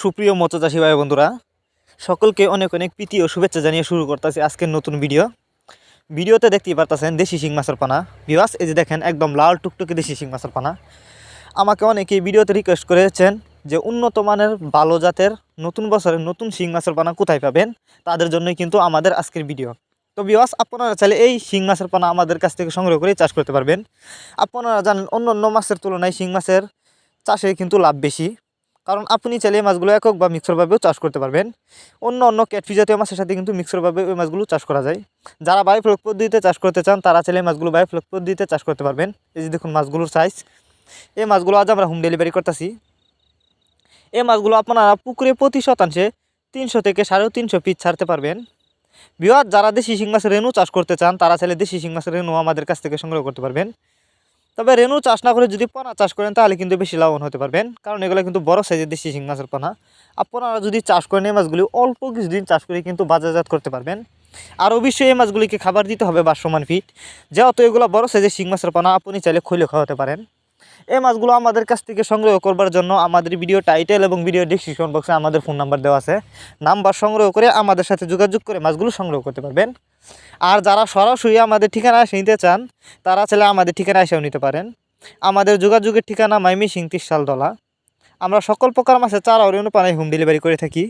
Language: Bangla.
সুপ্রিয় মৎস্যচাষী ভাই বন্ধুরা, সকলকে অনেক অনেক প্রীতি ও শুভেচ্ছা জানিয়ে শুরু করতেছি আজকের নতুন ভিডিওতে দেখতেই পারতেছেন দেশি শিং মাছের পানা। ভিউয়ার্স, এই যে দেখেন একদম লাল টুকটুকে দেশি শিং মাছের পানা। আমাকে অনেকেই ভিডিওতে রিকোয়েস্ট করেছেন যে উন্নত মানের ভালো জাতের নতুন বছরের নতুন শিং মাছের পানা কোথায় পাবেন, তাদের জন্যই কিন্তু আমাদের আজকের ভিডিও। তো ভিউয়ার্স, আপনারা চাইলে এই শিং মাছের পানা আমাদের কাছ থেকে সংগ্রহ করে চাষ করতে পারবেন। আপনারা জানেন অন্য অন্য মাছের তুলনায় শিং মাছের চাষে কিন্তু লাভ বেশি, কারণ আপনি চাইলে এই মাছগুলো একক বা মিক্সরভাবেও চাষ করতে পারবেন। অন্য অন্য ক্যাটফিশ জাতীয় মাছের সাথে কিন্তু মিক্সরভাবে ওই মাছগুলো চাষ করা যায়। যারা বায়োফ্লক পদ্ধতিতে চাষ করতে চান তারা চাইলে এই মাছগুলো বায়োফ্লক পদ্ধতিতে চাষ করতে পারবেন। এই যে দেখুন মাছগুলোর সাইজ। এই মাছগুলো আজ আমরা হোম ডেলিভারি করতেছি। এই মাছগুলো আপনারা পুকুরে প্রতি শতাংশে 300 থেকে 350 পিস ছাড়তে পারবেন। ভিউয়ার, যারা দেশি শিং মাছের রেণু চাষ করতে চান তারা চাইলে দেশি শিং মাছের রেণু আমাদের কাছ থেকে সংগ্রহ করতে পারবেন। তবে রেণু চাষ না করে যদি পোনা চাষ করেন তাহলে কিন্তু বেশি লাভবান হতে পারবেন, কারণ এগুলো কিন্তু বড় সাইজের দেশি শিং মাছের পোনা। আপনারা যদি চাষ করেন এই মাছগুলি অল্প কিছুদিন চাষ করে কিন্তু বাজারজাত করতে পারবেন। আর অবশ্যই এই মাছগুলিকে খাবার দিতে হবে বাসমান ফিট। যেহেতু এগুলো বড় সাইজের শিং মাছের পোনা, আপনি চাইলে খৈলে খাওয়াতে পারেন। এই মাছগুলো আমাদের কাছ থেকে সংগ্রহ করবার জন্য আমাদের ভিডিও টাইটেল এবং ভিডিও ডিসক্রিপশন বক্সে আমাদের ফোন নাম্বার দেওয়া আছে। নাম্বার সংগ্রহ করে আমাদের সাথে যোগাযোগ করে মাছগুলো সংগ্রহ করতে পারবেন। আর যারা সরাসরি আমাদের ঠিকানায় এসে নিতে চান তারা চাইলে আমাদের ঠিকানায় এসেও নিতে পারেন। আমাদের যোগাযোগের ঠিকানা মাইমিসিং 30 শালতলা। আমরা সকল প্রকার মাছের চারা ও রেণু পানায় হোম ডেলিভারি করে থাকি।